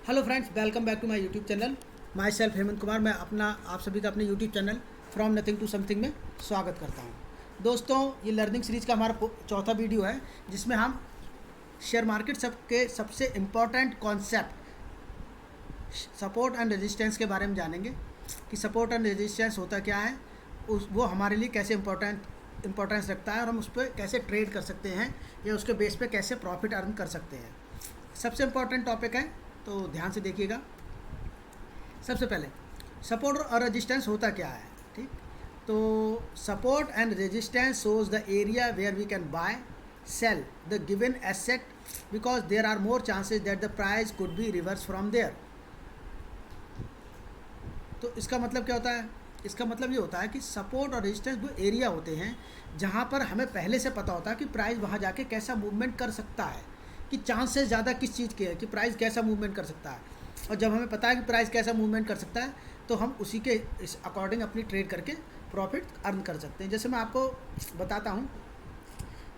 Hello friends, welcome back to my YouTube channel. Myself Hemant Kumar. मैं आप सभी का अपने YouTube channel from nothing to something में स्वागत करता हूं। दोस्तों, ये लर्निंग सीरीज़ का हमारा चौथा वीडियो है, जिसमें हम शेयर मार्केट के सबसे important concept support and resistance के बारे में जानेंगे कि सपोर्ट एंड रेजिस्टेंस होता क्या है, वो हमारे लिए कैसे इम्पोर्टेंस रखता है और हम उस पर कैसे ट्रेड कर सकते हैं या उसके बेस पे कैसे प्रॉफिट अर्न कर सकते हैं। सबसे इम्पॉर्टेंट टॉपिक है, तो ध्यान से देखिएगा। सबसे पहले सपोर्ट और रेजिस्टेंस होता क्या है, ठीक। तो support and resistance shows the area where we can buy sell the given asset because there are more chances that the price could be reverse from there. तो इसका मतलब क्या होता है? इसका मतलब ये होता है कि सपोर्ट और रेजिस्टेंस वो एरिया होते हैं जहाँ पर हमें पहले से पता होता है कि प्राइस वहाँ जाके कैसा मूवमेंट कर सकता है, कि चांसेस ज़्यादा किस चीज़ के हैं कि प्राइस कैसा मूवमेंट कर सकता है। और जब हमें पता है कि प्राइस कैसा मूवमेंट कर सकता है, तो हम उसी के इस अकॉर्डिंग अपनी ट्रेड करके प्रॉफिट अर्न कर सकते हैं। जैसे मैं आपको बताता हूँ,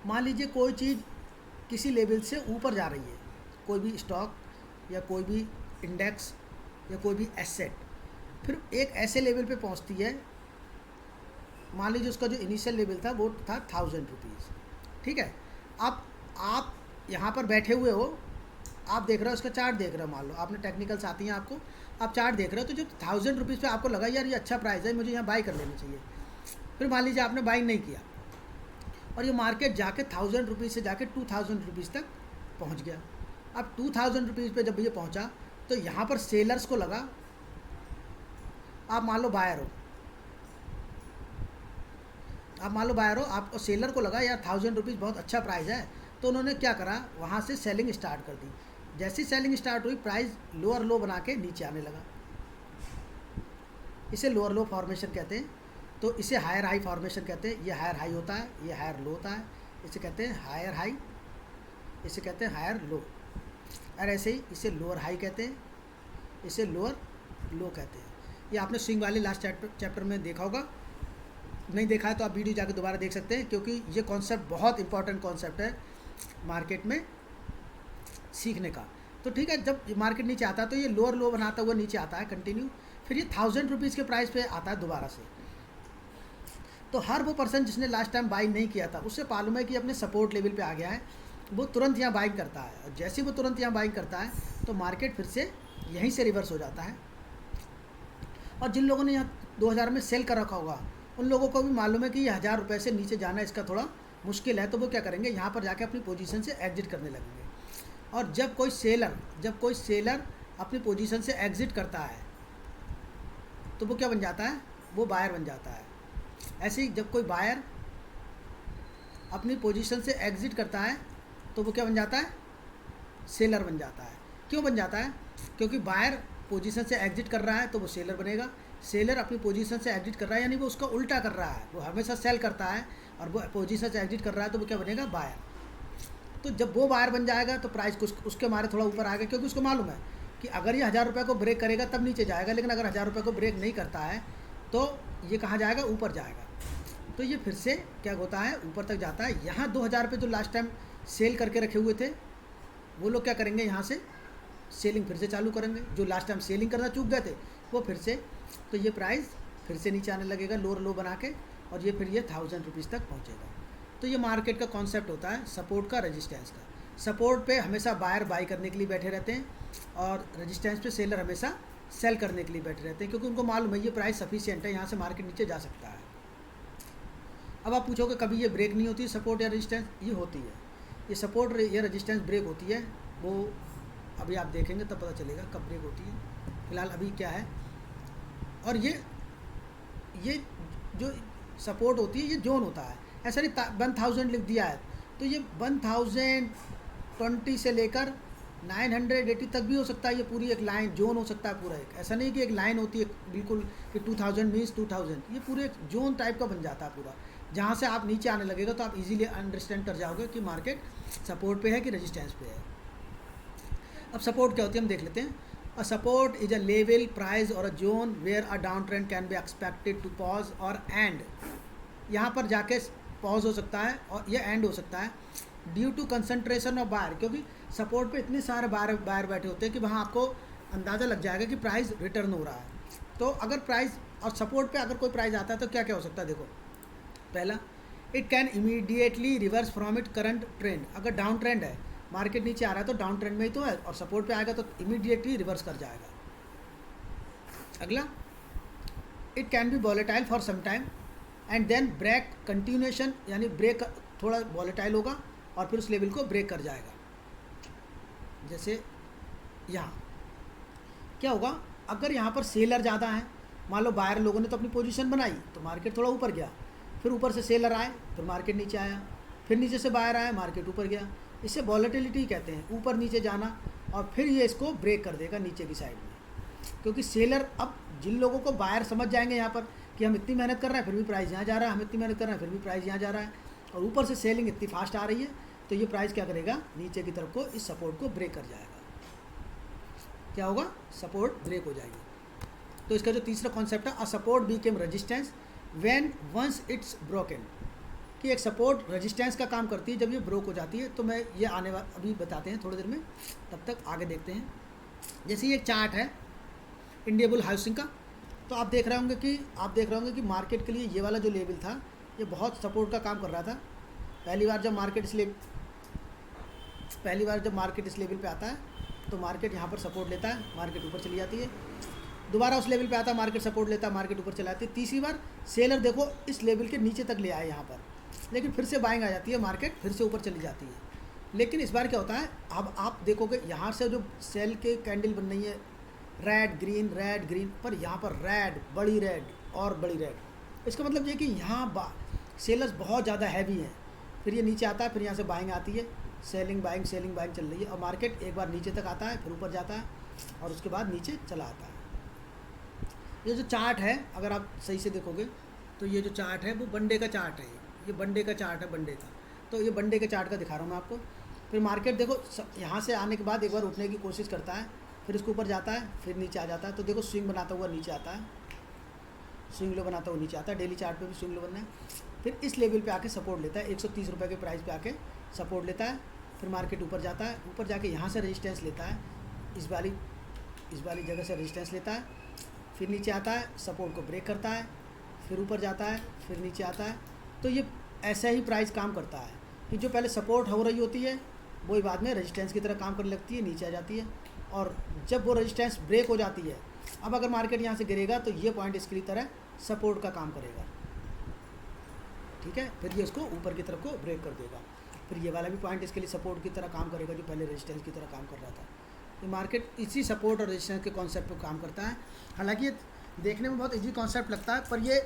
मान लीजिए कोई चीज़ किसी लेवल से ऊपर जा रही है, कोई भी स्टॉक या कोई भी इंडेक्स या कोई भी एसेट, फिर एक ऐसे लेवल पे पहुंचती है। मान लीजिए उसका जो इनिशियल लेवल था वो था 1000 रुपीज़, ठीक है। अब आप यहाँ पर बैठे हुए हो, आप देख रहे हो, उसका चार्ट देख रहे हो, मान लो आपने टेक्निकल्स आती हैं आपको, आप चार्ट देख रहे हो, तो जब 1000 रुपीज़ पे आपको लगा यार ये अच्छा प्राइस है, मुझे यहाँ बाई कर लेना चाहिए। फिर मान लीजिए आपने बाई नहीं किया और ये मार्केट जाके 1000 रुपीज़ से जाके 2000 रुपीज़ तक पहुँच गया। अब 2000 रुपीज़ पे जब ये पहुँचा, तो यहाँ पर सेलर्स को लगा, आप मान लो बायर हो, आपको सेलर को लगा यार 1000 रुपीज़ बहुत अच्छा प्राइस है, तो उन्होंने क्या करा, वहाँ से सेलिंग स्टार्ट कर दी। जैसी सेलिंग स्टार्ट हुई, प्राइस लोअर लो बना के नीचे आने लगा। इसे लोअर लो फॉर्मेशन कहते हैं। तो इसे हायर हाई फॉर्मेशन कहते हैं। ये हायर हाई होता है, ये हायर लो होता है, इसे कहते हैं हायर हाई, इसे कहते हैं हायर लो। और ऐसे ही इसे लोअर हाई कहते हैं, इसे लोअर लो कहते हैं। ये आपने स्विंग वाले लास्ट चैप्टर में देखा होगा, नहीं देखा है तो आप वीडियो जाके दोबारा देख सकते हैं, क्योंकि ये कॉन्सेप्ट बहुत इंपॉर्टेंट कॉन्सेप्ट है मार्केट में सीखने का। तो ठीक है, जब मार्केट नीचे आता है तो ये लोअर लो बनाता हुआ नीचे आता है कंटिन्यू, फिर ये 1000 रुपीज़ के प्राइस पे आता है दोबारा से। तो हर वो पर्सन जिसने लास्ट टाइम बाइंग नहीं किया था, उससे मालूम है कि अपने सपोर्ट लेवल पे आ गया है, वो तुरंत यहाँ बाइंग करता है। और जैसे ही वो तुरंत यहाँ बाइंग करता है, तो मार्केट फिर से यहीं से रिवर्स हो जाता है। और जिन लोगों ने यहाँ 2000 में सेल कर रखा होगा, उन लोगों को भी मालूम है कि ये 1000 रुपये से नीचे जाना इसका थोड़ा मुश्किल है, तो वो क्या करेंगे, यहाँ पर जाके अपनी पोजीशन से एग्जिट करने लगेंगे। और जब कोई सेलर अपनी पोजीशन से एग्जिट करता है, तो वो क्या बन जाता है, वो बायर बन जाता है। ऐसे ही जब कोई बायर अपनी पोजीशन से एग्जिट करता है, तो वो क्या बन जाता है, सेलर बन जाता है। क्यों बन जाता है? क्योंकि बायर पोजीशन से एग्जिट कर रहा है तो वो सेलर बनेगा, सेलर अपनी पोजीशन से एग्जिट कर रहा है, यानी वो उसका उल्टा कर रहा है, वो हमेशा सेल करता है और वो पोजीशन से एग्जिट कर रहा है, तो वो क्या बनेगा, बायर। तो जब वो बायर बन जाएगा तो प्राइस कुछ उसके मारे थोड़ा ऊपर आएगा, क्योंकि उसको मालूम है कि अगर ये 1000 रुपये को ब्रेक करेगा तब नीचे जाएगा, लेकिन अगर 1000 रुपये को ब्रेक नहीं करता है तो ये कहाँ जाएगा, ऊपर जाएगा। तो ये फिर से क्या होता है, ऊपर तक जाता है। यहाँ 2000 रुपये जो लास्ट टाइम सेल करके रखे हुए थे, वो लोग क्या करेंगे, यहाँ से सेलिंग फिर से चालू करेंगे। जो लास्ट टाइम सेलिंग करना चूक गए थे वो फिर से, तो ये प्राइस फिर से नीचे आने लगेगा लोअर लो बना के, और ये फिर ये 1000 रुपीज़ तक पहुँचेगा। तो ये मार्केट का कॉन्सेप्ट होता है सपोर्ट का, रेजिस्टेंस का। सपोर्ट पे हमेशा बायर बाई करने के लिए बैठे रहते हैं, और रेजिस्टेंस पे सेलर हमेशा सेल करने के लिए बैठे रहते हैं, क्योंकि उनको मालूम है ये प्राइस सफिशिएंट है, यहाँ से मार्केट नीचे जा सकता है। अब आप पूछोगे कभी ये ब्रेक नहीं होती सपोर्ट या रेजिस्टेंस? ये होती है। ये सपोर्ट या रेजिस्टेंस ब्रेक होती है, वो अभी आप देखेंगे तब पता चलेगा कब ब्रेक होती है। फिलहाल अभी क्या है, और ये जो सपोर्ट होती है ये जोन होता है। ऐसा नहीं 1000 लिख दिया है तो ये 1020 से लेकर 980 तक भी हो सकता है। ये पूरी एक लाइन जोन हो सकता है पूरा एक, ऐसा नहीं कि एक लाइन होती है बिल्कुल कि 2000 मीन्स 2000, ये पूरे एक जोन टाइप का बन जाता है पूरा। जहाँ से आप नीचे आने लगेगा तो आप इजीली अंडरस्टैंड कर जाओगे कि मार्केट सपोर्ट पे है कि रेजिस्टेंस पे है। अब सपोर्ट क्या होती है हम देख लेते हैं। A support is a level, price or a zone where a down trend can be expected to pause or end. यहाँ पर जाके पॉज हो सकता है और ये एंड हो सकता है due to concentration of buyer, क्योंकि सपोर्ट पे इतने सारे बायर बैठे होते हैं कि वहाँ आपको अंदाज़ा लग जाएगा कि प्राइस रिटर्न हो रहा है। तो अगर प्राइस और सपोर्ट पे अगर कोई प्राइस आता है तो क्या क्या हो सकता है, देखो पहला, it can immediately reverse from it current trend. अगर डाउन ट्रेंड है, मार्केट नीचे आ रहा है तो डाउन ट्रेंड में ही तो है, और सपोर्ट पे आएगा तो इमीडिएटली रिवर्स कर जाएगा। अगला, it can be volatile for some time and then break continuation, यानी ब्रेक थोड़ा वॉलेटाइल होगा और फिर उस लेवल को ब्रेक कर जाएगा। जैसे यहाँ क्या होगा, अगर यहाँ पर सेलर ज़्यादा है, मान लो बायर लोगों ने तो अपनी पोजीशन बनाई तो मार्केट थोड़ा ऊपर गया, फिर ऊपर से सेलर आए फिर मार्केट नीचे आया, फिर नीचे से बायर आया मार्केट ऊपर गया। इसे वॉलेटिलिटी कहते हैं, ऊपर नीचे जाना, और फिर ये इसको ब्रेक कर देगा नीचे की साइड में। क्योंकि सेलर, अब जिन लोगों को बायर समझ जाएंगे यहाँ पर कि हम इतनी मेहनत कर रहे हैं फिर भी प्राइस यहाँ जा रहा है, हम इतनी मेहनत कर रहे हैं फिर भी प्राइस यहाँ जा रहा है, और ऊपर से सेलिंग इतनी फास्ट आ रही है, तो ये प्राइस क्या करेगा, नीचे की तरफ को इस सपोर्ट को ब्रेक कर जाएगा। क्या होगा, सपोर्ट ब्रेक हो जाएगी। तो इसका जो तीसरा कॉन्सेप्ट है, a support became resistance when once it's broken, कि एक सपोर्ट रेजिस्टेंस का काम करती है जब ये ब्रोक हो जाती है। तो मैं ये आने वाला अभी बताते हैं थोड़ी देर में, तब तक आगे देखते हैं। जैसे ये एक चार्ट है इंडिया बुल हाउसिंग का, तो आप देख रहे होंगे कि मार्केट के लिए ये वाला जो लेवल था ये बहुत सपोर्ट का काम कर रहा था। पहली बार जब मार्केट इस लेवल पे आता है तो मार्केट यहाँ पर सपोर्ट लेता है, मार्केट ऊपर चली जाती है, दोबारा उस लेवल पे आता है, मार्केट सपोर्ट लेता है, मार्केट ऊपर चला जाती है। तीसरी बार सेलर देखो इस लेवल के नीचे तक ले आए यहाँ पर, लेकिन फिर से बाइंग आ जाती है, मार्केट फिर से ऊपर चली जाती है। लेकिन इस बार क्या होता है, अब आप देखोगे यहाँ से जो सेल के कैंडल बन रही है रेड ग्रीन, पर यहाँ पर रेड, बड़ी रेड और बड़ी रेड, इसका मतलब ये कि यहाँ सेलर्स बहुत ज़्यादा हैवी हैं। फिर ये नीचे आता है, फिर यहाँ से बाइंग आती है, सेलिंग बाइंग चल रही है, और मार्केट एक बार नीचे तक आता है, फिर ऊपर जाता है, और उसके बाद नीचे चला आता है। ये जो चार्ट है, अगर आप सही से देखोगे तो ये जो चार्ट है वो बंडे का चार्ट है, ये बंडे का चार्ट है, बंडे का। तो ये बंडे के चार्ट का दिखा रहा हूँ मैं आपको। फिर मार्केट देखो यहाँ से आने के बाद एक बार उठने की कोशिश करता है, फिर इसके ऊपर जाता है, फिर नीचे आ जाता है। तो देखो स्विंग बनाता हुआ नीचे आता है, स्विंग लो बनाता हुआ नीचे आता है, डेली चार्ट पे भी स्विंग लो बनना है। फिर इस लेवल पे आके सपोर्ट लेता है, 130 रुपये के प्राइस पे आके सपोर्ट लेता है, फिर मार्केट ऊपर जाता है, ऊपर जाके यहाँ से रेजिस्टेंस लेता है, इस वाली जगह से रेजिस्टेंस लेता है, फिर नीचे आता है, सपोर्ट को ब्रेक करता है, फिर ऊपर जाता है, फिर नीचे आता है। तो ये ऐसा ही प्राइस काम करता है कि जो पहले सपोर्ट हो रही होती है वही बाद में रेजिस्टेंस की तरह काम करने लगती है, नीचे आ जाती है, और जब वो रेजिस्टेंस ब्रेक हो जाती है, अब अगर मार्केट यहाँ से गिरेगा तो ये पॉइंट इसकी तरह सपोर्ट का काम करेगा, ठीक है। फिर ये उसको ऊपर की तरफ को ब्रेक कर देगा, फिर ये वाला भी पॉइंट इसके लिए सपोर्ट की तरह काम करेगा जो पहले रेजिस्टेंस की तरह काम कर रहा था। ये मार्केट इसी सपोर्ट और रेजिस्टेंस के कॉन्सेप्ट पर काम करता है। हालांकि ये देखने में बहुत इजी कॉन्सेप्ट लगता है, पर ये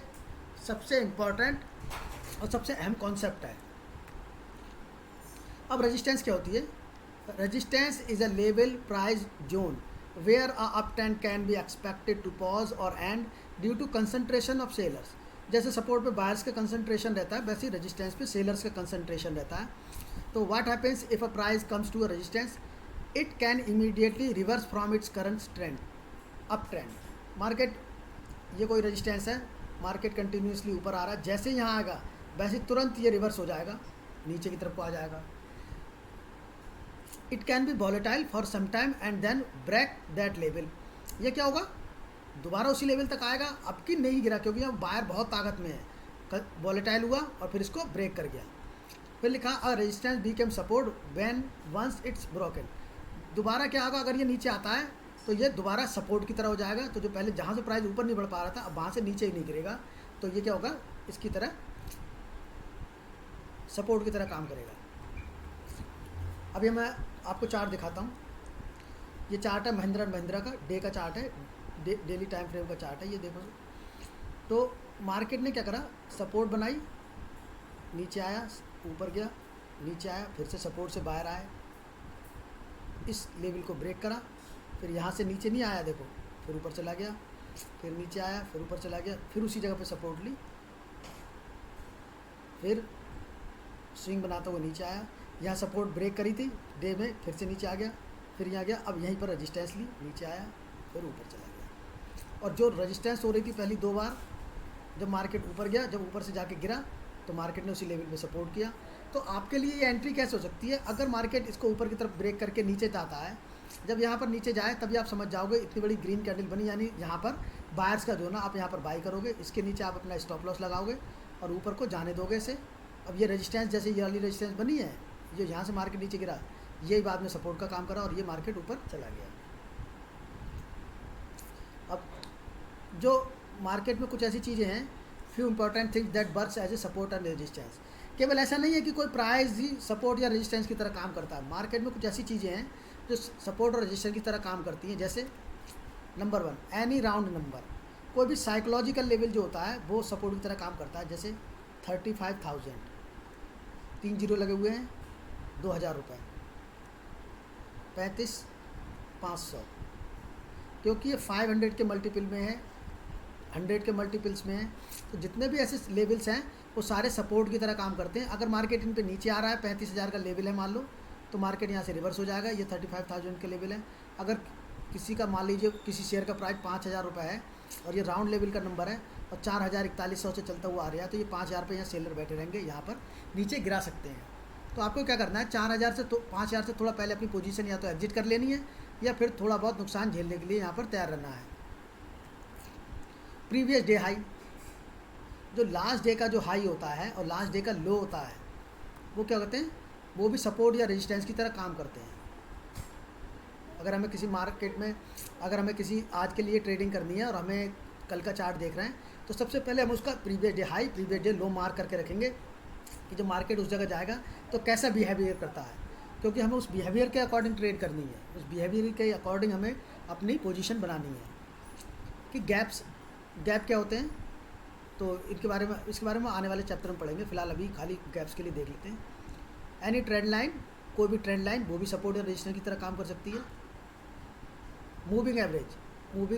सबसे इम्पॉर्टेंट और सबसे अहम कॉन्सेप्ट है। अब रेजिस्टेंस क्या होती है, resistance is a level price zone where a up trend can be expected to pause or end due to concentration of sellers. जैसे सपोर्ट पे बायर्स का कंसंट्रेशन रहता है, वैसे ही रेजिस्टेंस पे सेलर्स का कंसंट्रेशन रहता है। तो what happens if a price comes to a resistance, it can immediately reverse from its current trend, up trend. Market, ये कोई रेजिस्टेंस है, मार्केट कंटिन्यूसली ऊपर आ रहा है, जैसे यहाँ आएगा वैसे तुरंत ये रिवर्स हो जाएगा, नीचे की तरफ को आ जाएगा। It can be volatile for some time and then break that level. ये क्या होगा, दोबारा उसी लेवल तक आएगा, अब की नहीं गिरा क्योंकि अब बायर बहुत ताकत में है, वॉलेटाइल हुआ और फिर इसको ब्रेक कर गया। फिर लिखा a resistance became support when once it's broken. दोबारा क्या होगा, अगर ये नीचे आता है तो ये दोबारा सपोर्ट की तरह हो जाएगा। तो जो पहले जहाँ से प्राइस ऊपर नहीं बढ़ पा रहा था, अब वहाँ से नीचे ही नहीं गिरेगा, तो ये क्या होगा, इसकी तरह सपोर्ट की तरह काम करेगा। अभी मैं आपको चार्ट दिखाता हूँ। ये चार्ट है महिंद्रा एंड महिंद्रा का, डे का चार्ट है, डेली टाइम फ्रेम का चार्ट है, ये देखो। तो मार्केट ने क्या करा, सपोर्ट बनाई, नीचे आया, ऊपर गया, नीचे आया, फिर से सपोर्ट से बाहर आया, इस लेवल को ब्रेक करा, फिर यहाँ से नीचे नहीं आया, देखो, फिर ऊपर चला गया, फिर नीचे आया, फिर ऊपर चला गया, फिर उसी जगह पे सपोर्ट ली, फिर स्विंग बनाता हुआ नीचे आया, यहाँ सपोर्ट ब्रेक करी थी डे में, फिर से नीचे आ गया, फिर यहाँ गया, अब यहीं पर रेजिस्टेंस ली, नीचे आया, फिर ऊपर चला गया। और जो रेजिस्टेंस हो रही थी पहली 2 बार, जब मार्केट ऊपर गया, जब ऊपर से जाके गिरा तो मार्केट ने उसी लेवल पे सपोर्ट किया। तो आपके लिए ये एंट्री कैसे हो सकती है, अगर मार्केट इसको ऊपर की तरफ ब्रेक करके नीचे जाता है जब यहाँ पर नीचे जाए तभी आप समझ जाओगे इतनी बड़ी ग्रीन कैंडल बनी, यानी यहाँ पर बायर्स का जो है ना आप यहाँ पर बाई करोगे, इसके नीचे आप अपना स्टॉप लॉस लगाओगे और ऊपर को जाने दोगे इसे। अब ये रेजिस्टेंस जैसे ये वाली रेजिस्टेंस बनी है, ये यहाँ से मार्केट नीचे गिरा, यही बाद में सपोर्ट का काम करा और ये मार्केट ऊपर चला गया। अब जो मार्केट में कुछ ऐसी चीज़ें हैं, few important things that works as a support and resistance. केवल ऐसा नहीं है कि कोई प्राइस ही सपोर्ट या रेजिस्टेंस की तरह काम करता है, मार्केट में कुछ ऐसी चीज़ें हैं जो सपोर्ट और रेजिस्टेंस की तरह काम करती हैं। जैसे नंबर 1, एनी राउंड नंबर, कोई भी साइकोलॉजिकल लेवल जो होता है वो सपोर्ट की तरह काम करता है। जैसे 35,000, 3 जीरो लगे हुए हैं, 2,000 रुपये, 35,500, क्योंकि ये 500 के मल्टीपल में है, 100 के मल्टीपल्स में है, तो जितने भी ऐसे लेवल्स हैं वो सारे सपोर्ट की तरह काम करते हैं। अगर मार्केट इन पे नीचे आ रहा है, 35,000 का लेवल है मान लो, तो मार्केट यहाँ से रिवर्स हो जाएगा, ये 35,000 के लेवल है। अगर किसी का मान लीजिए किसी शेयर का प्राइस 5,000 रुपये है और ये राउंड लेवल का नंबर है और 4,4100 से चलता हुआ आ रहा है, तो ये 5,000 पे यहाँ सेलर बैठे रहेंगे, यहाँ पर नीचे गिरा सकते हैं। तो आपको क्या करना है, 4,000 से 5,000 से थोड़ा पहले अपनी पोजीशन या तो एग्जिट कर लेनी है या फिर थोड़ा बहुत नुकसान झेलने के लिए यहाँ पर तैयार रहना है। प्रीवियस डे हाई, जो लास्ट डे का जो हाई होता है और लास्ट डे का लो होता है, वो क्या कहते हैं, वो भी सपोर्ट या रेजिस्टेंस की तरह काम करते हैं। अगर हमें किसी मार्केट में, अगर हमें किसी आज के लिए ट्रेडिंग करनी है और हमें कल का चार्ट देख रहे हैं, तो सबसे पहले हम उसका previous day high, previous day लो मार्क करके रखेंगे कि जो मार्केट उस जगह जाएगा तो कैसा बिहेवियर करता है, क्योंकि हमें उस बिहेवियर के अकॉर्डिंग ट्रेड करनी है, उस बिहेवियर के अकॉर्डिंग हमें अपनी पोजीशन बनानी है। कि गैप क्या होते हैं, तो इसके बारे में आने वाले चैप्टर में पढ़ेंगे, फिलहाल अभी खाली गैप्स के लिए देख लेते हैं। एनी ट्रेंड लाइन, कोई भी ट्रेंड लाइन वो भी सपोर्ट या रेजिस्टेंस की तरह काम कर सकती है। मूविंग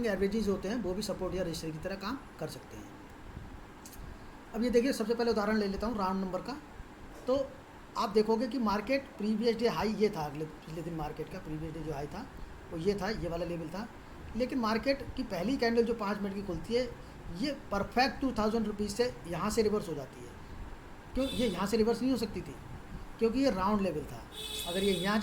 एवरेजेस होते हैं वो भी सपोर्ट या रेजिस्टेंस की तरह काम कर सकते हैं। अब ये देखिए, सबसे पहले उदाहरण ले लेता हूँ राउंड नंबर का। तो आप देखोगे कि मार्केट प्रीवियस डे हाई ये था, पिछले दिन मार्केट का प्रीवियस डे जो हाई था वो ये था, ये वाला लेवल था, लेकिन मार्केट की पहली कैंडल जो 5 मिनट की खुलती है, ये परफेक्ट 2,000 रुपीज़ से यहाँ से रिवर्स हो जाती है। क्यों ये यहाँ से रिवर्स नहीं हो सकती थी, क्योंकि ये राउंड लेवल था। अगर ये यहाँ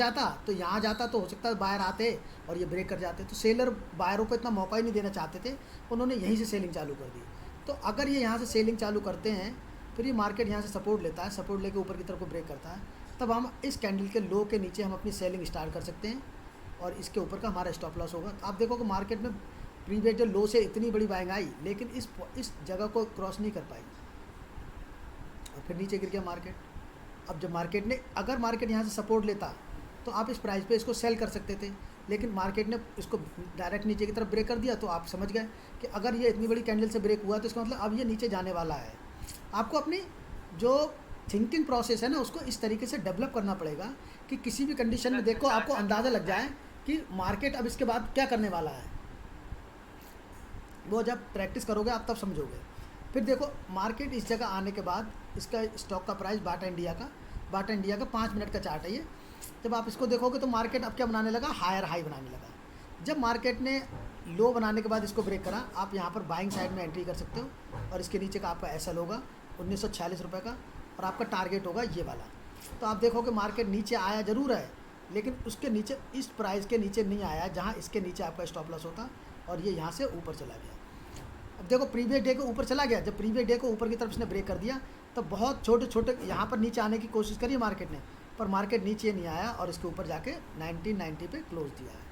जाता तो हो सकता है बायर आते और ये ब्रेक कर जाते, तो सेलर बायरों को इतना मौका ही नहीं देना चाहते थे, उन्होंने यहीं से सेलिंग चालू कर दी। तो अगर ये यहाँ से सेलिंग चालू करते हैं, फिर ये मार्केट यहाँ से सपोर्ट लेता है, सपोर्ट लेके ऊपर की तरफ को ब्रेक करता है, तब हम इस कैंडल के लो के नीचे हम अपनी सेलिंग स्टार्ट कर सकते हैं और इसके ऊपर का हमारा स्टॉप लॉस होगा। आप देखो कि मार्केट में प्रीवियस डे लो से इतनी बड़ी बाइंग आई, लेकिन इस जगह को क्रॉस नहीं कर पाई और फिर नीचे गिर गया मार्केट। अब जब मार्केट ने, अगर मार्केट यहाँ से सपोर्ट लेता तो आप इस प्राइस पे इसको सेल कर सकते थे, लेकिन मार्केट ने इसको डायरेक्ट नीचे की तरफ ब्रेक कर दिया, तो आप समझ गए कि अगर ये इतनी बड़ी कैंडल से ब्रेक हुआ तो इसका मतलब अब ये नीचे जाने वाला है। आपको अपनी जो थिंकिंग प्रोसेस है ना, उसको इस तरीके से डेवलप करना पड़ेगा कि किसी भी कंडीशन में देखो आपको अंदाज़ा लग जाए कि मार्केट अब इसके बाद क्या करने वाला है। वो जब प्रैक्टिस करोगे आप तब समझोगे। फिर देखो मार्केट इस जगह आने के बाद इसका स्टॉक का प्राइस बाटा इंडिया का 5 मिनट का चार्ट है ये। जब आप इसको देखोगे तो मार्केट अब क्या बनाने लगा, हायर हाई बनाने लगा। जब मार्केट ने लो बनाने के बाद इसको ब्रेक करा, आप यहाँ पर बाइंग साइड में एंट्री कर सकते हो और इसके नीचे का आपका एसएल होगा 1946 रुपये का और आपका टारगेट होगा ये वाला। तो आप देखोगे मार्केट नीचे आया ज़रूर है, लेकिन उसके नीचे, इस प्राइस के नीचे नहीं आया जहाँ इसके नीचे आपका स्टॉप लॉस होता, और ये यहाँ से ऊपर चला गया। अब देखो प्रीवियस डे को ऊपर चला गया, जब प्रीवियस डे को ऊपर की तरफ इसने ब्रेक कर दिया तो बहुत छोटे यहाँ पर नीचे आने की कोशिश करी मार्केट ने, पर मार्केट नीचे नहीं आया और इसके ऊपर जाके 1990 पे क्लोज दिया है।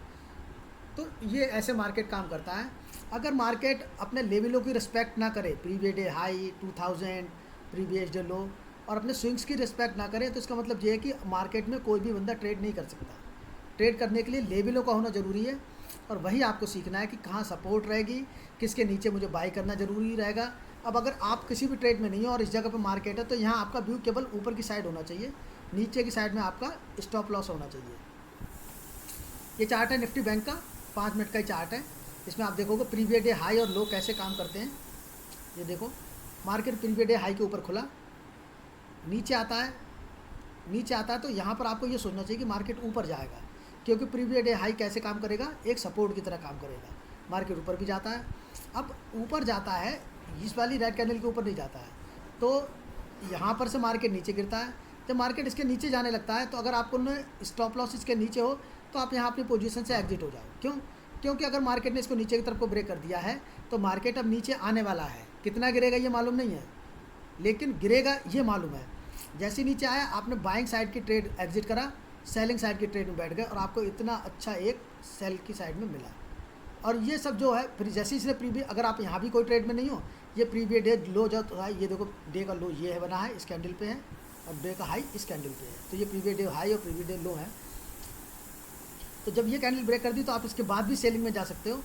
तो ये ऐसे मार्केट काम करता है। अगर मार्केट अपने लेवलों की रिस्पेक्ट ना करे, previous day high 2000, previous day लो, और अपने स्विंग्स की रिस्पेक्ट ना करे, तो इसका मतलब ये है कि मार्केट में कोई भी बंदा ट्रेड नहीं कर सकता। ट्रेड करने के लिए लेवलों का होना ज़रूरी है, और वही आपको सीखना है कि कहाँ सपोर्ट रहेगी, किसके नीचे मुझे बाई करना ज़रूरी रहेगा। अब अगर आप किसी भी ट्रेड में नहीं हो और इस जगह पर मार्केट है, तो यहाँ आपका व्यू केवल ऊपर की साइड होना चाहिए, नीचे की साइड में आपका स्टॉप लॉस होना चाहिए। ये चार्ट है निफ्टी बैंक का, 5 मिनट का ही चार्ट है। इसमें आप देखोगे प्रीवियस डे हाई और लो कैसे काम करते हैं। ये देखो मार्केट प्रीवियस डे हाई के ऊपर खुला, नीचे आता है तो यहाँ पर आपको ये सोचना चाहिए कि मार्केट ऊपर जाएगा, क्योंकि प्रीवियस डे हाई कैसे काम करेगा, एक सपोर्ट की तरह काम करेगा। मार्केट ऊपर भी जाता है, अब ऊपर जाता है इस वाली रेड कैंडल के ऊपर नहीं जाता है, तो यहाँ पर से मार्केट नीचे गिरता है। जब मार्केट इसके नीचे जाने लगता है, तो अगर आपको स्टॉप लॉस इसके नीचे हो तो आप यहाँ अपनी पोजीशन से एग्जिट हो जाओ। क्यों? क्योंकि अगर मार्केट ने इसको नीचे की तरफ को ब्रेक कर दिया है तो मार्केट अब नीचे आने वाला है। कितना गिरेगा ये मालूम नहीं है, लेकिन गिरेगा ये मालूम है। जैसे ही नीचे आया आपने बाइंग साइड की ट्रेड एग्जिट करा, सेलिंग साइड की ट्रेड में बैठ गए और आपको इतना अच्छा एक सेल की साइड में मिला। और ये सब जो है फिर जैसे इसने प्रीवियस, अगर आप यहाँ भी कोई ट्रेड में नहीं हो, ये प्रीवियस डे लो जो है, ये देखो डे का लो ये है बना है, इस कैंडल पे है, और डे का हाई इस कैंडल पे है। तो ये प्रीवियस डे हाई और प्रीवियस डे लो है। तो जब ये कैंडल ब्रेक कर दी तो आप इसके बाद भी सेलिंग में जा सकते हो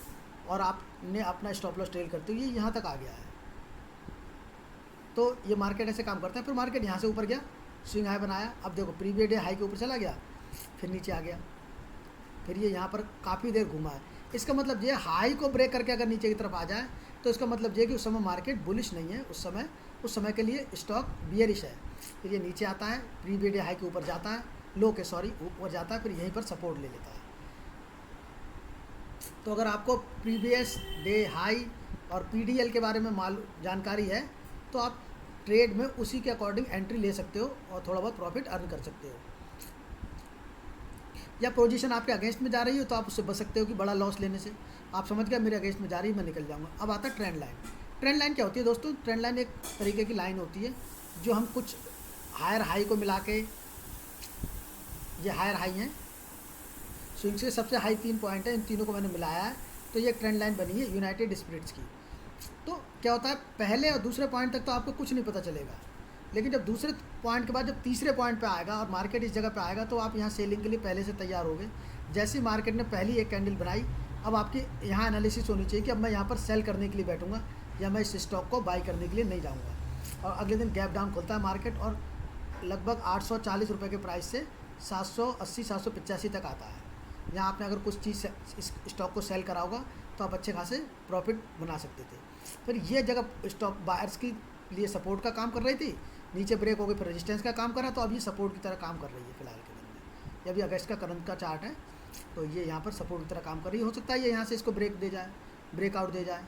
और आपने अपना स्टॉप लॉस ट्रेल करते हो। ये यहाँ तक आ गया है। तो ये मार्केट ऐसे काम करता है। फिर मार्केट यहाँ से ऊपर गया, स्विंग हाई बनाया, अब देखो प्रीवियस डे हाई के ऊपर चला गया, फिर नीचे आ गया, फिर ये यहाँ पर काफ़ी देर घुमा है। इसका मतलब ये हाई को ब्रेक करके अगर नीचे की तरफ आ जाए तो इसका मतलब ये कि उस समय मार्केट बुलिश नहीं है, उस समय के लिए स्टॉक बियरिश है। फिर ये नीचे आता है, प्रीवियस डे हाई के ऊपर जाता है, ऊपर जाता है, फिर यहीं पर सपोर्ट ले लेता है। तो अगर आपको प्रीवियस डे हाई और पीडीएल के बारे में जानकारी है तो आप ट्रेड में उसी के अकॉर्डिंग एंट्री ले सकते हो और थोड़ा बहुत प्रॉफिट अर्न कर सकते हो। या पोजीशन आपके अगेंस्ट में जा रही हो तो आप उससे बच सकते हो कि बड़ा लॉस लेने से। आप समझ गए मेरे अगेंस्ट में जा रही है, मैं निकल जाऊंगा। अब आता है ट्रेंड लाइन। ट्रेंड लाइन क्या होती है दोस्तों? ट्रेंड लाइन एक तरीके की लाइन होती है जो हम कुछ हायर हाई को मिला के, ये हायर हाई हैं, स्विंग से सबसे हाई 3 पॉइंट है, इन तीनों को मैंने मिलाया है तो ये एक ट्रेंड लाइन बनी है यूनाइटेड स्पिरिट्स की। तो क्या होता है, पहले और दूसरे पॉइंट तक तो आपको कुछ नहीं पता चलेगा, लेकिन जब दूसरे पॉइंट के बाद जब तीसरे पॉइंट पे आएगा और मार्केट इस जगह पे आएगा तो आप यहाँ सेलिंग के लिए पहले से तैयार हो गए। जैसे ही मार्केट ने पहली एक कैंडल बनाई, अब आपकी यहाँ एनालिसिस होनी चाहिए कि अब मैं यहाँ पर सेल करने के लिए बैठूंगा या मैं इस स्टॉक को बाई करने के लिए नहीं जाऊँगा। और अगले दिन गैप डाउन खुलता है मार्केट और लगभग 840 रुपये के प्राइस से 780 785 तक आता है। यहाँ आपने अगर कुछ चीज़ इस स्टॉक को सेल करा होगा तो आप अच्छे खासे प्रॉफिट बना सकते थे। फिर ये जगह स्टॉक बायर्स के लिए सपोर्ट का काम कर रही थी, नीचे ब्रेक हो गई, फिर रेजिस्टेंस का काम करा, तो अब ये सपोर्ट की तरह काम कर रही है फिलहाल के दिन में। ये अभी अगस्त का करंट का चार्ट है तो ये यहाँ पर सपोर्ट की तरह काम कर रही है। हो सकता है ये यहाँ से इसको ब्रेक दे जाए, ब्रेकआउट दे जाए,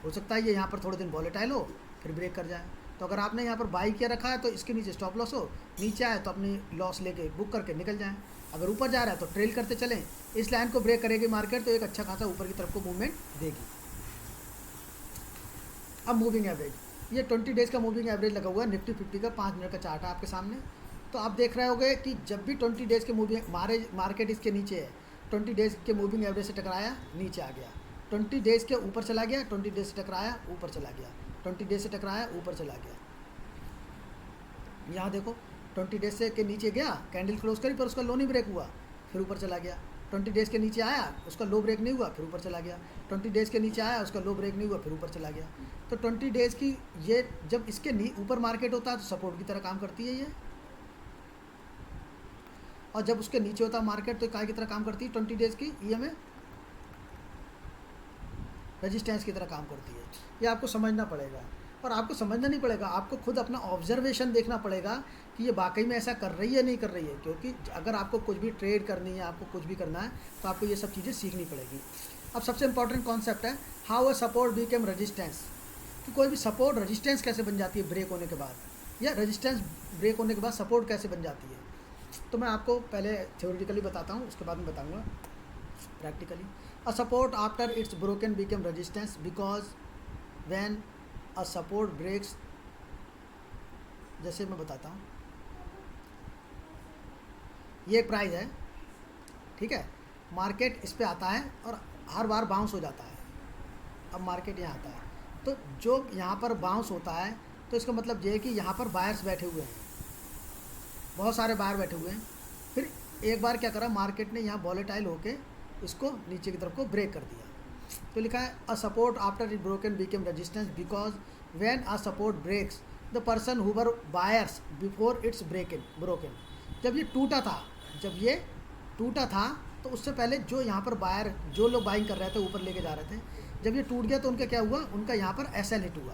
हो सकता है ये यहाँ पर थोड़े दिन वॉलेटाइल हो फिर ब्रेक कर जाए। तो अगर आपने यहाँ पर बाई किया रखा है तो इसके नीचे स्टॉप लॉस हो, नीचे आए तो अपनी लॉस लेके बुक करके निकल जाएँ। अगर ऊपर जा रहा है तो ट्रेल करते चलें। इस लाइन को ब्रेक करेगी मार्केट तो एक अच्छा खासा ऊपर की तरफ को मूवमेंट देगी। अब मूविंग एवरेज, ये 20 डेज़ का मूविंग एवरेज लगा हुआ है, निफ्टी 50 का 5 मिनट का चार्ट है आपके सामने। तो आप देख रहे होगे कि जब भी 20 डेज़ के मूविंग मार्केट इसके नीचे है, 20 डेज़ के मूविंग एवरेज से टकराया, नीचे आ गया, 20 डेज़ के ऊपर चला गया, 20 डेज़ से टकराया, ऊपर चला गया, 20 डेज़ से टकराया, ऊपर चला गया। यहाँ देखो 20 डेज़ से के नीचे गया, कैंडल क्लोज करी पर उसका लो नहीं ब्रेक हुआ, फिर ऊपर चला गया। 20 डेज़ के नीचे आया, उसका लो ब्रेक नहीं हुआ, फिर ऊपर चला गया। 20 डेज़ के नीचे आया, उसका लो ब्रेक नहीं हुआ, फिर ऊपर चला गया। तो 20 डेज़ की ये जब इसके ऊपर मार्केट होता है तो सपोर्ट की तरह काम करती है ये, और जब उसके नीचे होता है मार्केट तो काय की तरह काम करती है, 20 डेज़ की EMA रेजिस्टेंस की तरह काम करती है। ये आपको समझना पड़ेगा, और आपको समझना नहीं पड़ेगा, आपको खुद अपना ऑब्जर्वेशन देखना पड़ेगा कि ये वाकई में ऐसा कर रही है नहीं कर रही है। क्योंकि अगर आपको कुछ भी ट्रेड करनी है, आपको कुछ भी करना है तो आपको ये सब चीज़ें सीखनी पड़ेगी। अब सबसे इंपॉर्टेंट कॉन्सेप्ट है how a support become resistance, कि कोई भी सपोर्ट रेजिस्टेंस कैसे बन जाती है ब्रेक होने के बाद, या रेजिस्टेंस ब्रेक होने के बाद सपोर्ट कैसे बन जाती है। तो मैं आपको पहले थ्योरेटिकली बताता हूँ, उसके बाद में बताऊँगा practically. A support after it's broken become resistance because when a support breaks, जैसे मैं बताता हूँ, ये प्राइस है, ठीक है, मार्केट इस पे आता है और हर बार बाउंस हो जाता है। अब मार्केट यहाँ आता है तो जो यहाँ पर बाउंस होता है तो इसका मतलब ये है कि यहाँ पर बायर्स बैठे हुए हैं, बहुत सारे बायर बैठे हुए हैं। फिर एक बार क्या करा मार्केट ने, यहाँ वॉलेटाइल होके इसको नीचे की तरफ को ब्रेक कर दिया। तो लिखा है a support after it broken become resistance because when a support breaks the person who were buyers before it's broken. जब ये टूटा था तो उससे पहले जो यहाँ पर बायर, जो लोग बाइंग कर रहे थे, ऊपर लेके जा रहे थे, जब ये टूट गया तो उनका क्या हुआ, उनका यहाँ पर एसएल हिट हुआ।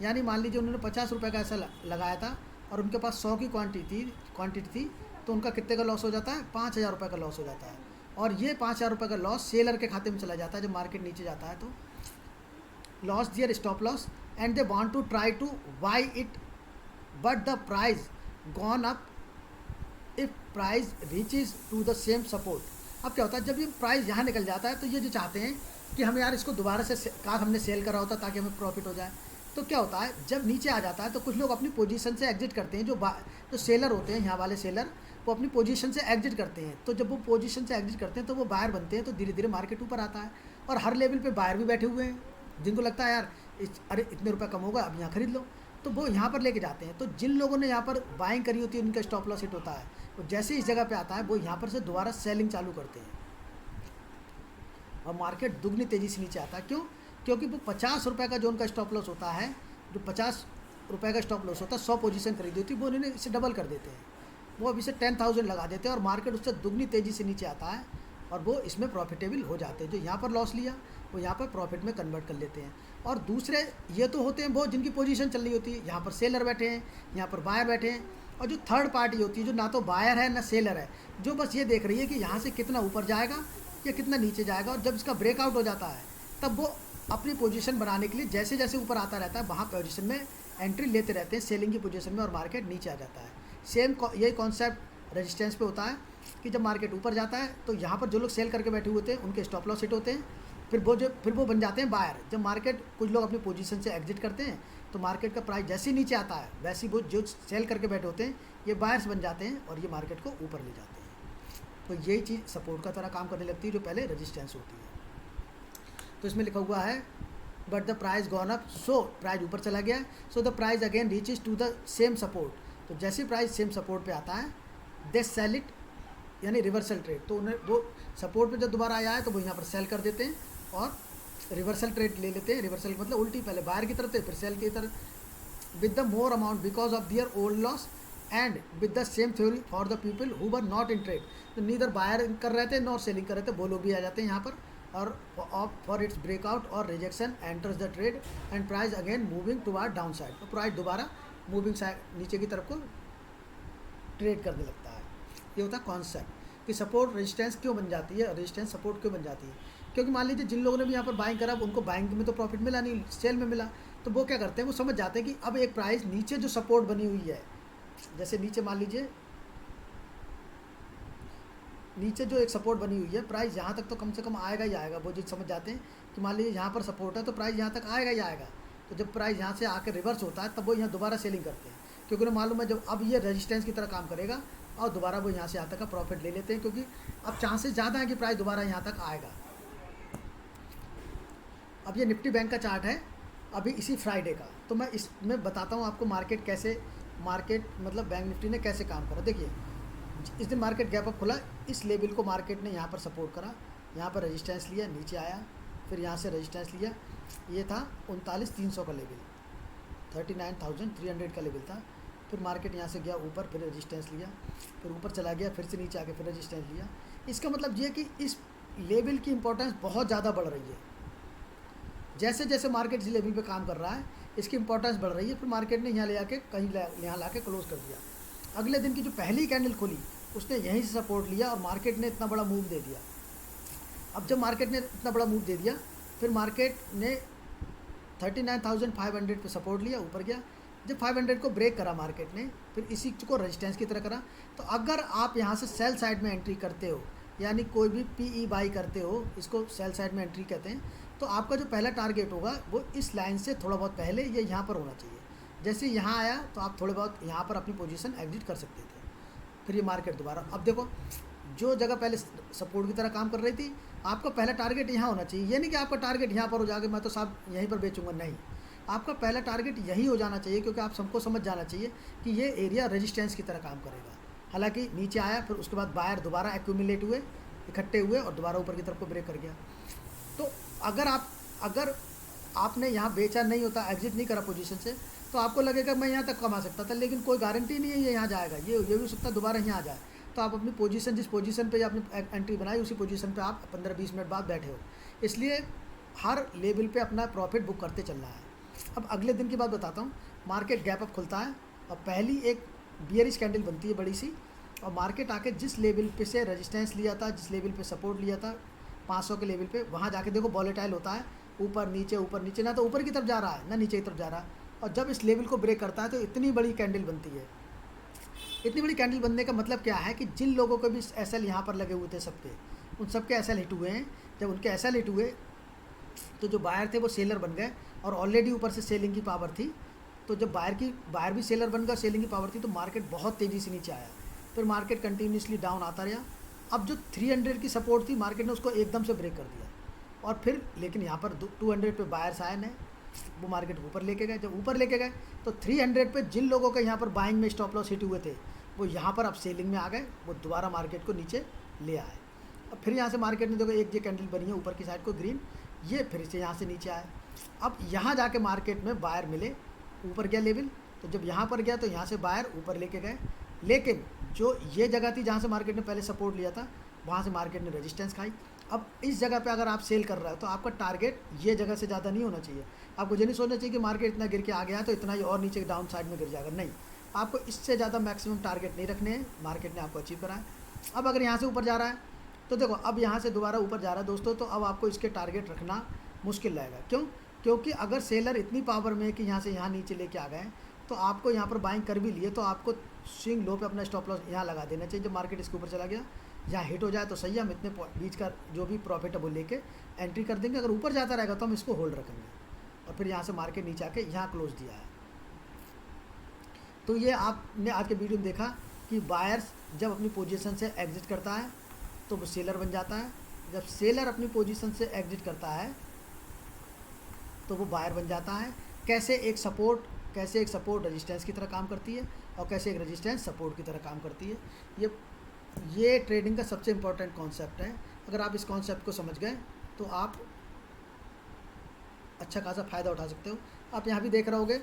यानी मान लीजिए उन्होंने 50 रुपये का एसएल लगाया था और उनके पास 100 की क्वांटिटी थी तो उनका कितने का लॉस हो जाता है, 5000 रुपये का लॉस हो जाता है। और ये 5000 रुपये का लॉस सेलर के खाते में चला जाता है जब मार्केट नीचे जाता है। तो loss their stop loss and they want to try to buy it but the price gone up if price reaches to the same support. अब क्या होता है, जब ये प्राइस यहाँ निकल जाता है तो ये जो चाहते हैं कि हम यार इसको दोबारा से काश हमने सेल करा होता ताकि हमें प्रॉफिट हो जाए। तो क्या होता है, जब नीचे आ जाता है तो कुछ लोग अपनी पोजीशन से एग्जिट करते हैं, जो सेलर होते हैं यहाँ वाले सेलर, वो अपनी पोजीशन से एग्जिट करते हैं। तो जब वो पोजीशन से एग्जिट करते हैं तो वो बायर बनते हैं, तो धीरे धीरे मार्केट ऊपर आता है। और हर लेवल पे बायर भी बैठे हुए हैं जिनको लगता है यार अरे इतने रुपये कम होगा, अब यहाँ खरीद लो, तो वो यहाँ पर लेके जाते हैं। तो जिन लोगों ने यहाँ पर बाइंग करी होती है उनका स्टॉप लॉस हिट होता है, तो जैसे इस जगह पे आता है वो यहाँ पर से दोबारा सेलिंग चालू करते हैं और मार्केट दुगनी तेज़ी से नीचे आता है। क्यों? क्योंकि वो 50 रुपये का जो उनका स्टॉप लॉस होता है, जो 50 रुपये का स्टॉप लॉस होता है, 100 पोजीशन खरीदी होती है, वो उन्होंने इसे डबल कर देते हैं। वो अब इसे 10,000 लगा देते हैं और मार्केट उससे दुगनी तेज़ी से नीचे आता है और वो इसमें प्रॉफिटेबल हो जाते हैं। जो यहाँ पर लॉस लिया वो यहाँ पर प्रॉफिट में कन्वर्ट कर लेते हैं। और दूसरे ये तो होते हैं वो जिनकी पोजीशन चल रही होती है, यहाँ पर सेलर बैठे हैं, यहाँ पर बायर बैठे हैं। और जो थर्ड पार्टी होती है, जो ना तो बायर है ना सेलर है, जो बस ये देख रही है कि यहाँ से कितना ऊपर जाएगा या कितना नीचे जाएगा, और जब इसका ब्रेकआउट हो जाता है तब वो अपनी पोजीशन बनाने के लिए जैसे जैसे ऊपर आता रहता है वहाँ पोजीशन में एंट्री लेते रहते हैं सेलिंग की पोजीशन में, और मार्केट नीचे आ जाता है। सेम यही कॉन्सेप्ट रेजिस्टेंस पे होता है कि जब मार्केट ऊपर जाता है तो यहाँ पर जो लोग सेल करके बैठे हुए थे उनके स्टॉप लॉस हिट होते हैं, फिर वो बन जाते हैं बायर। जब मार्केट कुछ लोग अपनी पोजीशन से एग्जिट करते हैं तो मार्केट का प्राइस जैसे ही नीचे आता है वैसे ही वो जो सेल करके बैठे होते हैं ये बायर्स बन जाते हैं और ये मार्केट को ऊपर ले जाते हैं। तो यही चीज़ सपोर्ट का तरह काम करने लगती है जो पहले रेजिस्टेंस होती है। तो इसमें लिखा हुआ है but the price gone up, so price ऊपर चला गया, so the price again reaches to the same support. तो जैसे प्राइस सेम सपोर्ट पे आता है दे सेल इट, यानी रिवर्सल ट्रेड। तो उन्हें वो सपोर्ट पे जब दोबारा आया है तो वो यहाँ पर सेल कर देते हैं और रिवर्सल ट्रेड ले लेते हैं। रिवर्सल मतलब उल्टी, पहले बायर की तरफ थे फिर सेल की तरफ, with the more amount because of their old loss and with the same theory for the people who were not in trade. तो नीदर बायर कर रहे थे नॉट सेलिंग कर रहे थे, वो लोग भी आ जाते हैं यहाँ पर। और फॉर इट्स ब्रेकआउट और rejection enters the trade and price again moving toward down side. तो प्राइस दोबारा मूविंग साइड नीचे की तरफ को ट्रेड करने लगता है। ये होता है कॉन्सेप्ट कि सपोर्ट रेजिस्टेंस क्यों बन जाती है, रेजिस्टेंस सपोर्ट क्यों बन जाती है। क्योंकि मान लीजिए जिन लोगों ने भी यहाँ पर बाइंग करा उनको बाइंग में तो प्रॉफिट मिला नहीं, सेल में मिला, तो वो क्या करते हैं, वो समझ जाते हैं कि अब एक प्राइस नीचे जो सपोर्ट बनी हुई है, जैसे नीचे मान लीजिए नीचे जो एक सपोर्ट बनी हुई है, प्राइस यहाँ तक तो कम से कम आएगा ही आएगा। वो जो समझ जाते हैं कि मान लीजिए यहाँ पर सपोर्ट है तो प्राइस यहाँ तक आएगा ही आएगा। तो जब प्राइस यहाँ से आकर रिवर्स होता है तब वो यहाँ दोबारा सेलिंग करते हैं, क्योंकि उन्हें मालूम है जब अब ये रेजिस्टेंस की तरह काम करेगा और दोबारा वो यहाँ से यहाँ तक का प्रॉफिट ले लेते हैं, क्योंकि अब चांसेस ज़्यादा है कि प्राइस दोबारा यहाँ तक आएगा। अब ये निफ्टी बैंक का चार्ट है अभी इसी फ्राइडे का, तो मैं इसमें बताता हूँ आपको मार्केट मतलब बैंक निफ्टी ने कैसे काम करा। देखिए इस दिन मार्केट गैप अप खुला, इस लेवल को मार्केट ने यहाँ पर सपोर्ट करा, यहाँ पर रेजिस्टेंस लिया, नीचे आया, फिर यहाँ से रेजिस्टेंस लिया, ये था 39,300 का लेवल, 39,300 का लेवल था। फिर मार्केट यहाँ से गया ऊपर, फिर रेजिस्टेंस लिया, फिर ऊपर चला गया, फिर से नीचे आके फिर रेजिस्टेंस लिया। इसका मतलब ये कि इस लेवल की इंपॉर्टेंस बहुत ज़्यादा बढ़ रही है। जैसे जैसे मार्केट इस लेवल पे काम कर रहा है इसकी इंपॉर्टेंस बढ़ रही है। फिर मार्केट ने यहाँ ले आके यहाँ ला के क्लोज कर दिया। अगले दिन की जो पहली कैंडल खुली उसने यहीं से सपोर्ट लिया और मार्केट ने इतना बड़ा मूव दे दिया। अब जब मार्केट ने इतना बड़ा मूव दे दिया फिर मार्केट ने 39,500 पे सपोर्ट लिया, ऊपर गया। जब 500 को ब्रेक करा मार्केट ने, फिर इसी को रेजिस्टेंस की तरह करा। तो अगर आप यहाँ से सेल साइड में एंट्री करते हो, यानी कोई भी पीई बाई करते हो, इसको सेल साइड में एंट्री कहते हैं, तो आपका जो पहला टारगेट होगा वो इस लाइन से थोड़ा बहुत पहले ये यहाँ पर होना चाहिए। जैसे यहाँ आया तो आप थोड़े बहुत यहाँ पर अपनी पोजीशन एग्जिट कर सकते थे। फिर ये मार्केट दोबारा, अब देखो जो जगह पहले सपोर्ट की तरह काम कर रही थी, आपका पहला टारगेट यहाँ होना चाहिए। ये नहीं कि आपका टारगेट यहाँ पर हो जाएगा मैं तो साहब यहीं पर बेचूंगा, नहीं, आपका पहला टारगेट यही हो जाना चाहिए, क्योंकि आप सबको समझ जाना चाहिए कि ये एरिया रेजिस्टेंस की तरह काम करेगा। हालांकि नीचे आया, फिर उसके बाद बायर दोबारा एक्यूमुलेट हुए, इकट्ठे हुए और दोबारा ऊपर की तरफ को ब्रेक कर गया। तो अगर आपने यहाँ बेचा नहीं होता, एग्जिट नहीं करा पोजीशन से, तो आपको लगेगा मैं यहाँ तक कमा सकता था, लेकिन कोई गारंटी नहीं है ये यहाँ जाएगा, ये भी हो सकता है दोबारा यहाँ आ जाए। तो आप अपनी पोजीशन, जिस पोजीशन पे आपने एंट्री बनाई उसी पोजीशन पे आप 15-20 मिनट बाद बैठे हो। इसलिए हर लेवल पे अपना प्रॉफिट बुक करते चलना है। अब अगले दिन की बात बताता हूँ। मार्केट गैप अप खुलता है और पहली एक बियरिश कैंडल बनती है बड़ी सी, और मार्केट आके जिस लेवल पे से रेजिस्टेंस लिया था, जिस लेवल पे सपोर्ट लिया था 500 के लेवल पे, वहाँ जाके देखो वॉलेटाइल होता है, ऊपर नीचे, ना तो ऊपर की तरफ जा रहा है ना नीचे की तरफ जा रहा है। और जब इस लेवल को ब्रेक करता है तो इतनी बड़ी कैंडल बनती है। इतनी बड़ी कैंडल बनने का मतलब क्या है कि जिन लोगों को भी एसएल यहाँ पर लगे हुए थे सबके, उन सब के एसएल हिट हुए हैं। जब उनके एसएल हिट हुए तो जो बायर थे वो सेलर बन गए और ऑलरेडी ऊपर से सेलिंग की पावर थी। तो जब बायर भी सेलर बन गया, सेलिंग की पावर थी, तो मार्केट बहुत तेज़ी से नीचे आया। फिर मार्केट कंटिन्यूसली डाउन आता रहा। अब जो 300 की सपोर्ट थी मार्केट ने उसको एकदम से ब्रेक कर दिया और फिर लेकिन यहाँ पर 200 पे बायर्स आए ने, वो मार्केट ऊपर लेके गए। जब ऊपर लेके गए तो 300 पे जिन लोगों के यहाँ पर बाइंग में स्टॉप लॉस हिट हुए थे वो यहाँ पर अब सेलिंग में आ गए, वो दोबारा मार्केट को नीचे ले आए। अब फिर यहाँ से मार्केट ने देखो एक ये कैंडल बनी है ऊपर की साइड को ग्रीन, ये फिर से यहाँ से नीचे आए। अब यहाँ जाके मार्केट में बायर मिले, ऊपर गया लेवल, तो जब यहाँ पर गया तो यहाँ से बायर ऊपर लेके गए। लेकिन जो ये जगह थी जहाँ से मार्केट ने पहले सपोर्ट लिया था वहाँ से मार्केट ने रेजिस्टेंस खाई। अब इस जगह पे अगर आप सेल कर रहे हो तो आपका टारगेट ये जगह से ज़्यादा नहीं होना चाहिए। आपको ये नहीं सोचना चाहिए कि मार्केट इतना गिर के आ गया है तो इतना ही और नीचे डाउन साइड में गिर जाएगा, नहीं, आपको इससे ज़्यादा मैक्सिमम टारगेट नहीं रखने हैं। मार्केट ने आपको अचीव करा है। अब अगर यहाँ से ऊपर जा रहा है तो देखो अब यहाँ से दोबारा ऊपर जा रहा है दोस्तों, तो अब आपको इसके टारगेट रखना मुश्किल रहेगा। क्यों? क्योंकि अगर सेलर इतनी पावर में है कि यहाँ से यहाँ नीचे लेके आ गए तो आपको यहाँ पर बाइंग कर भी लिए तो आपको स्विंग लो पे अपना स्टॉप लॉस यहाँ लगा देना चाहिए। जब मार्केट इसके ऊपर चला गया, यहाँ हिट हो जाए तो सही है, हम इतने बीच का जो भी प्रॉफिट है वो लेके एंट्री कर देंगे। अगर ऊपर जाता रहेगा तो हम इसको होल्ड रखेंगे। और फिर यहाँ से मार्केट नीचे आके यहाँ क्लोज दिया है। तो ये आपने आज के वीडियो में देखा कि बायर्स जब अपनी पोजीशन से एग्जिट करता है तो वो सेलर बन जाता है, जब सेलर अपनी पोजीशन से एग्जिट करता है तो वो बायर बन जाता है। कैसे एक सपोर्ट रेजिस्टेंस की तरह काम करती है और कैसे एक रेजिस्टेंस सपोर्ट की तरह काम करती है, ये ट्रेडिंग का सबसे इम्पोर्टेंट कॉन्सेप्ट है। अगर आप इस कॉन्सेप्ट को समझ गए तो आप अच्छा खासा फ़ायदा उठा सकते हो। आप यहाँ भी देख रहे होगे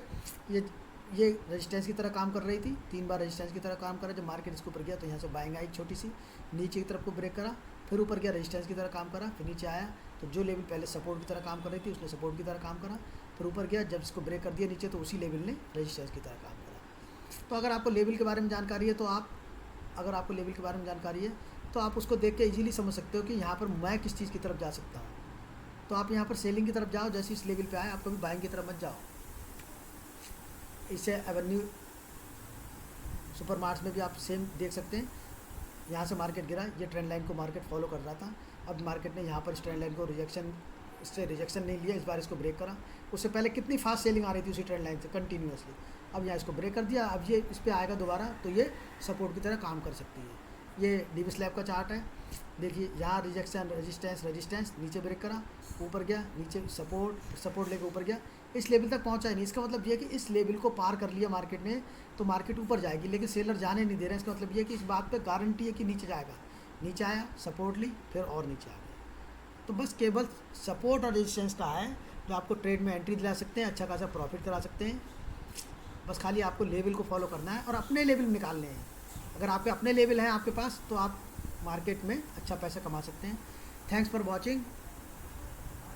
ये रेजिस्टेंस की तरह काम कर रही थी, 3 बार रेजिस्टेंस की तरह काम करा। जब मार्केट इसके ऊपर गया तो यहाँ से बाइंग आई छोटी सी, नीचे की तरफ को ब्रेक करा, फिर ऊपर गया रेजिस्टेंस की तरह काम करा, फिर नीचे आया तो जो लेवल पहले सपोर्ट की तरह काम कर रही थी उसने सपोर्ट की तरह काम करा, फिर ऊपर गया, जब इसको ब्रेक कर दिया नीचे तो उसी लेवल ने रेजिस्टेंस की तरह काम करा। तो अगर आपको लेवल के बारे में जानकारी है तो आप उसको देख के इजीली समझ सकते हो कि यहाँ पर मैं किस चीज़ की तरफ जा सकता हूँ। तो आप यहाँ पर सेलिंग की तरफ जाओ, जैसे इस लेवल पे आए आप कभी बाइंग की तरफ मत जाओ। इसे एवेन्यू सुपर मार्ट्स में भी आप सेम देख सकते हैं। यहाँ से मार्केट गिरा, ये ट्रेंड लाइन को मार्केट फॉलो कर रहा था। अब मार्केट ने यहाँ पर इस ट्रेंड लाइन को रिजेक्शन नहीं लिया, इस बार इसको ब्रेक करा। उससे पहले कितनी फास्ट सेलिंग आ रही थी उसी ट्रेंड लाइन से कंटिन्यूसली। अब यहाँ इसको ब्रेक कर दिया, अब ये इस पर आएगा दोबारा तो ये सपोर्ट की तरह काम कर सकती है। ये डीवी स्लैब का चार्ट है, देखिए यहाँ रिजेक्शन रेजिस्टेंस नीचे ब्रेक करा, ऊपर गया, नीचे सपोर्ट लेके ऊपर गया, इस लेवल तक पहुंचा ही नहीं। इसका मतलब ये है कि इस लेवल को पार कर लिया मार्केट ने तो मार्केट ऊपर जाएगी, लेकिन सेलर जाने नहीं दे रहे हैं। इसका मतलब ये है कि इस बात पे गारंटी है कि नीचे जाएगा। नीचे आया, सपोर्ट ली, फिर और नीचे आ गया। तो बस केवल सपोर्ट और रेजिस्टेंस का है जो आपको ट्रेड में एंट्री दिला सकते हैं, अच्छा खासा प्रॉफिट करा सकते हैं। बस खाली आपको लेवल को फॉलो करना है और अपने लेवल निकालने हैं। अगर आपके अपने लेवल हैं आपके पास तो आप मार्केट में अच्छा पैसा कमा सकते हैं। Thanks for watching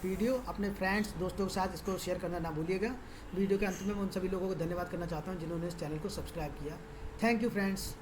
video. अपने फ्रेंड्स दोस्तों के साथ इसको शेयर करना ना भूलिएगा। वीडियो के अंत में मैं उन सभी लोगों को धन्यवाद करना चाहता हूं जिन्होंने इस चैनल को सब्सक्राइब किया। Thank you friends.